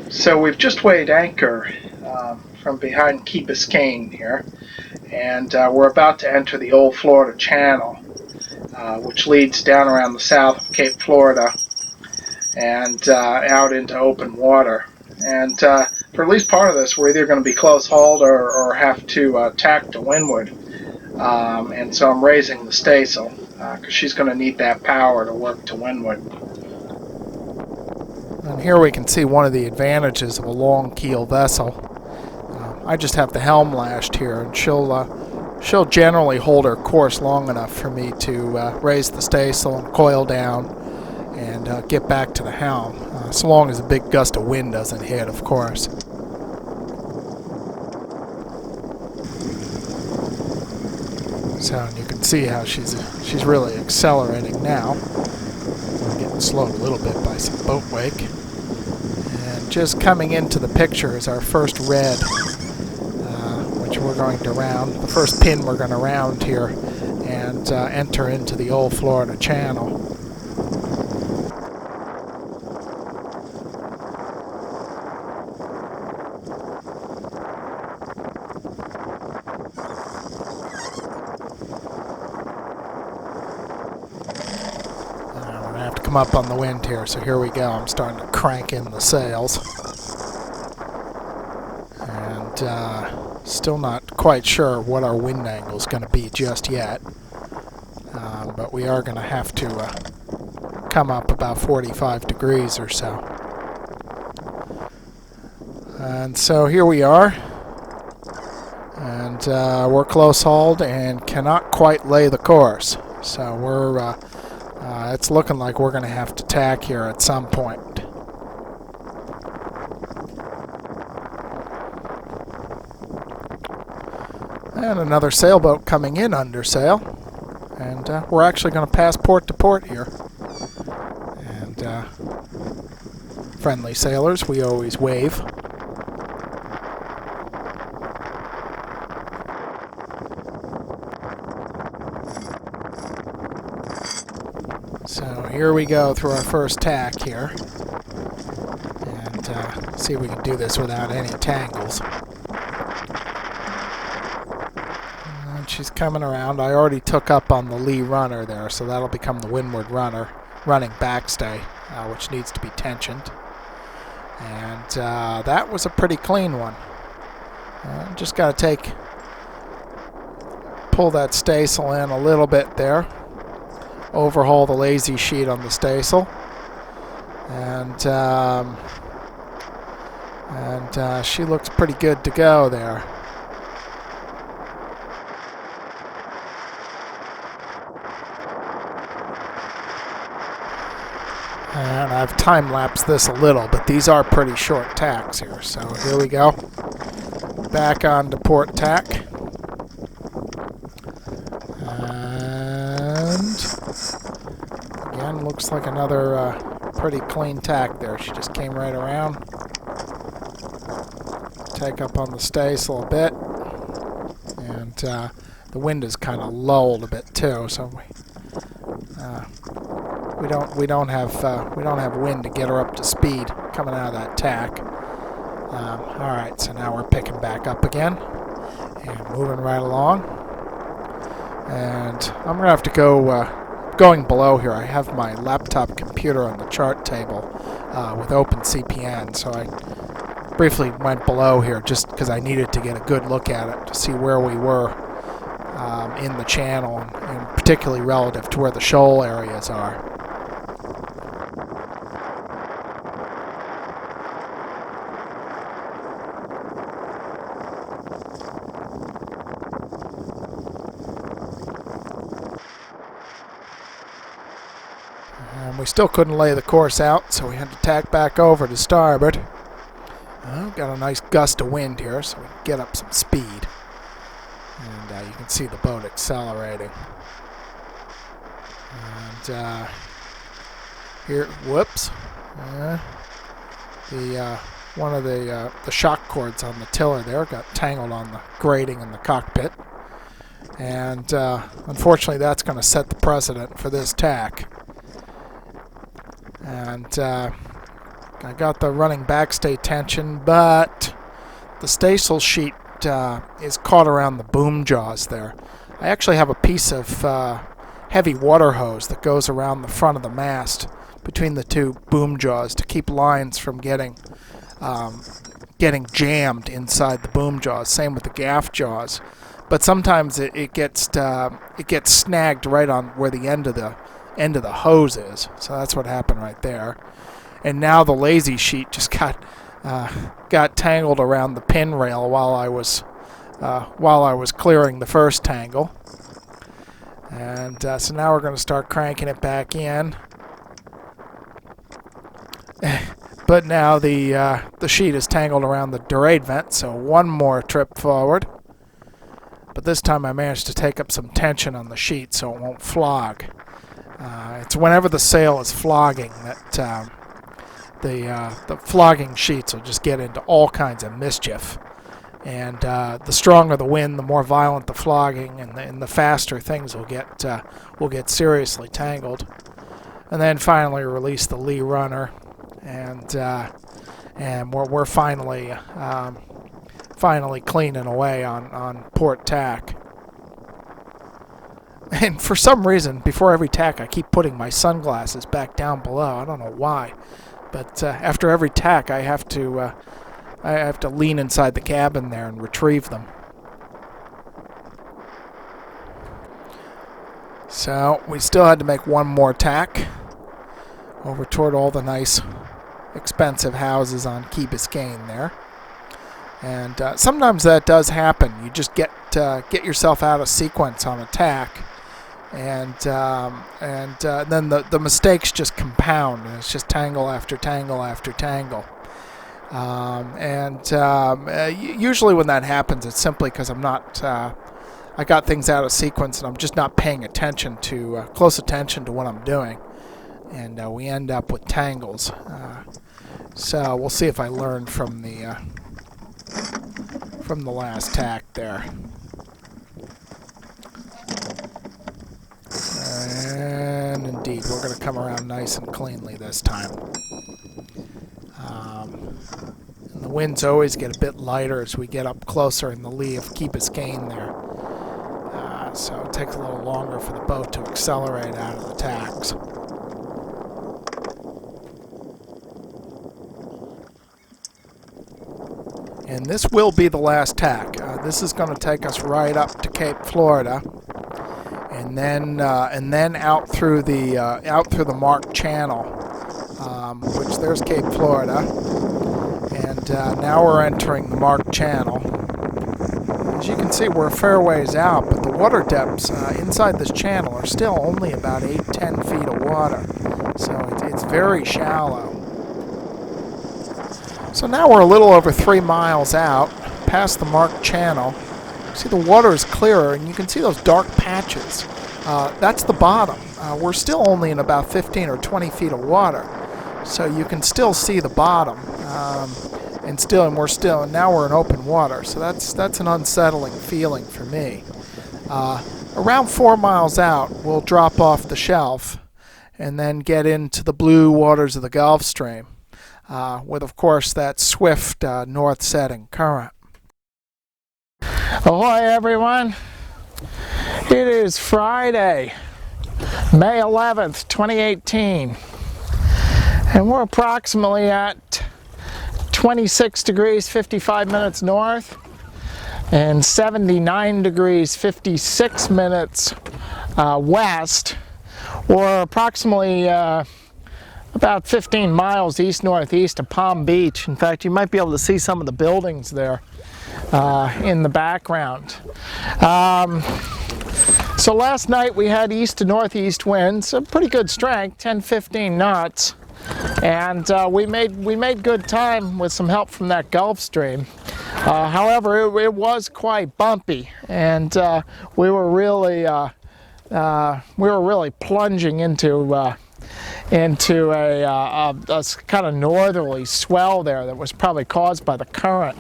So we've just weighed anchor from behind Key Biscayne here, and we're about to enter the Old Florida Channel, which leads down around the south of Cape Florida and out into open water. And for at least part of this, we're either going to be close hauled or have to tack to windward. And so I'm raising the staysail because she's going to need that power to work to windward. And here we can see one of the advantages of a long keel vessel. I just have the helm lashed here, and she'll generally hold her course long enough for me to raise the staysail and coil down and get back to the helm, so long as a big gust of wind doesn't hit, of course. So you can see how she's really accelerating now. We're getting slowed a little bit by some boat wake. And just coming into the picture is our first red, which we're going to round. The first pin we're going to round here and enter into the Old Florida Channel. Come up on the wind here, so here we go. I'm starting to crank in the sails, and still not quite sure what our wind angle is going to be just yet, but we are going to have to come up about 45 degrees or so. And so here we are, and we're close hauled and cannot quite lay the course, so we're it's looking like we're going to have to tack here at some point. And another sailboat coming in under sail. And we're actually going to pass port to port here. And friendly sailors, we always wave. So here we go through our first tack here, and see if we can do this without any tangles. And she's coming around. I already took up on the lee runner there, so that'll become the windward runner, running backstay, which needs to be tensioned. And that was a pretty clean one. Just got to pull that staysail in a little bit there. Overhaul the lazy sheet on the staysail, and she looks pretty good to go there. And I've time-lapsed this a little, but these are pretty short tacks here. So here we go. Back on to port tack. Again, looks like another pretty clean tack there. She just came right around. Take up on the staysail a bit, and the wind is kind of lulled a bit too, so we don't have wind to get her up to speed coming out of that tack. All right, so now we're picking back up again and moving right along. And I'm gonna have to go. Going below here, I have my laptop computer on the chart table with OpenCPN, so I briefly went below here just because I needed to get a good look at it to see where we were in the channel, and particularly relative to where the shoal areas are. And we still couldn't lay the course out, so we had to tack back over to starboard. Got a nice gust of wind here, so we can get up some speed. And you can see the boat accelerating. And here, whoops. One of the shock cords on the tiller there got tangled on the grating in the cockpit. And unfortunately, that's going to set the precedent for this tack. And I got the running backstay tension, but the staysail sheet is caught around the boom jaws there. I actually have a piece of heavy water hose that goes around the front of the mast between the two boom jaws to keep lines from getting jammed inside the boom jaws. Same with the gaff jaws, but sometimes it gets snagged right on where the end of the hose is. So that's what happened right there. And now the lazy sheet just got tangled around the pin rail while I was clearing the first tangle. And so now we're going to start cranking it back in. But now the sheet is tangled around the Dorade vent, so one more trip forward. But this time I managed to take up some tension on the sheet so it won't flog. It's whenever the sail is flogging that the flogging sheets will just get into all kinds of mischief. And the stronger the wind, the more violent the flogging, and the faster things will get seriously tangled. And then finally release the lee runner, and we're finally cleaning away on port tack. And for some reason, before every tack, I keep putting my sunglasses back down below. I don't know why, but after every tack, I have to lean inside the cabin there and retrieve them. So we still had to make one more tack over toward all the nice, expensive houses on Key Biscayne there. And sometimes that does happen. You just get yourself out of sequence on a tack, and then the mistakes just compound, and it's just tangle after tangle after tangle. Usually when that happens, it's simply because I got things out of sequence and I'm just not paying close attention to what I'm doing, and we end up with tangles. So we'll see if I learned from the last tack there. And indeed, we're going to come around nice and cleanly this time. And the winds always get a bit lighter as we get up closer in the lee of Key Biscayne there. So it takes a little longer for the boat to accelerate out of the tacks. And this will be the last tack. This is going to take us right up to Cape Florida, and then out through the Mark Channel, which there's Cape Florida, and now we're entering the Mark Channel. As you can see, we're a fair ways out, but the water depths inside this channel are still only about 8-10 feet of water, so it's very shallow. So now we're a little over 3 miles out, past the Mark Channel. See, the water is clearer, and you can see those dark patches. That's the bottom. We're still only in about 15 or 20 feet of water, so you can still see the bottom. And now we're in open water, so that's an unsettling feeling for me. Around 4 miles out, we'll drop off the shelf, and then get into the blue waters of the Gulf Stream, with, of course, that swift north-setting current. Ahoy, everyone! It is Friday, May 11th, 2018, and we're approximately at 26 degrees 55 minutes north and 79 degrees 56 minutes west, or approximately about 15 miles east-northeast of Palm Beach. In fact, you might be able to see some of the buildings there in the background. So last night we had east to northeast winds, a pretty good strength, 10-15 knots, and we made good time with some help from that Gulf Stream. However, it was quite bumpy, and we were really plunging into a kind of northerly swell there that was probably caused by the current.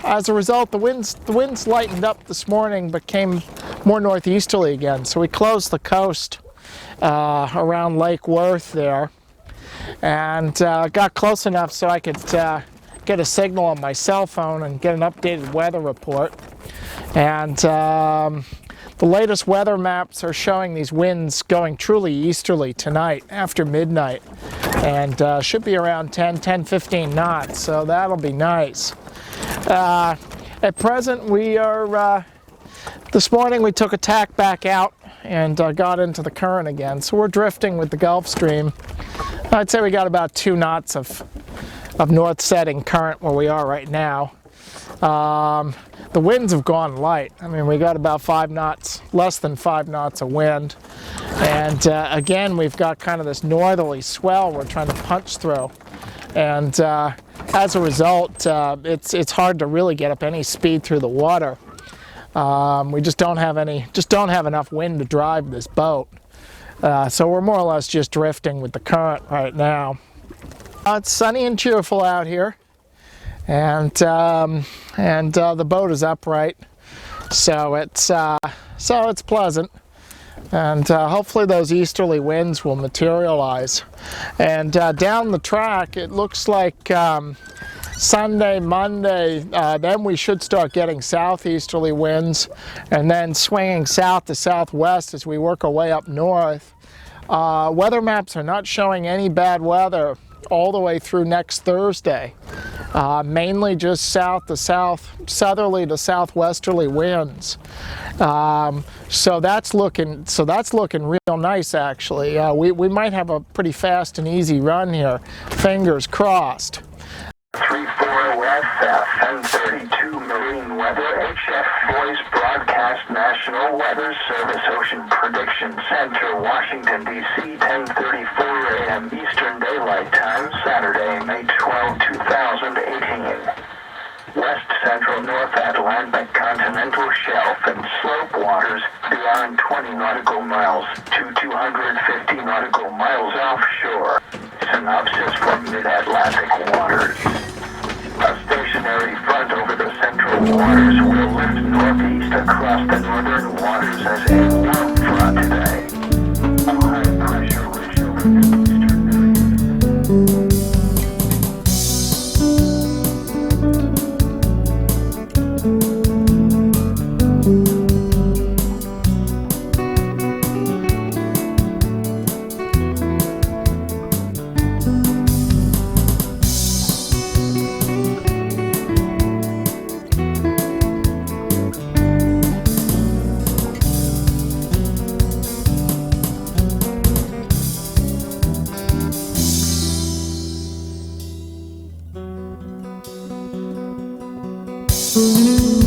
As a result, the winds lightened up this morning, but came more northeasterly again. So we closed the coast around Lake Worth there, and got close enough so I could get a signal on my cell phone and get an updated weather report. And the latest weather maps are showing these winds going truly easterly tonight after midnight, and should be around 10-15 knots, so that'll be nice. At present, we are, this morning we took a tack back out and got into the current again, so we're drifting with the Gulf Stream. I'd say we got about 2 knots of north setting current where we are right now. The winds have gone light. I mean, we got about 5 knots, less than 5 knots of wind. And again, we've got kind of this northerly swell we're trying to punch through. And as a result, it's hard to really get up any speed through the water. We just don't have enough wind to drive this boat. So we're more or less just drifting with the current right now. It's sunny and cheerful out here, and the boat is upright, so it's pleasant. And hopefully those easterly winds will materialize. And down the track, it looks like Sunday, Monday, then we should start getting southeasterly winds, and then swinging south to southwest as we work our way up north. Weather maps are not showing any bad weather all the way through next Thursday. Mainly just south to south, southerly to southwesterly winds. So that's looking real nice, actually. We might have a pretty fast and easy run here. Fingers crossed. 34 West South 1032 Marine Weather HF Voice Broadcast National Weather Service Ocean Prediction Center, Washington, D.C. 10:34 a.m. Eastern Daylight Time, Saturday, May 12, 2018. West Central North Atlantic Continental Shelf and slope waters beyond 20 nautical miles to 250 nautical miles offshore. Synopsis from mid-Atlantic waters. A stationary front over the central waters will lift northeast across the northern waters as a warm front today. A high pressure ridge over the eastern area. Mm-hmm.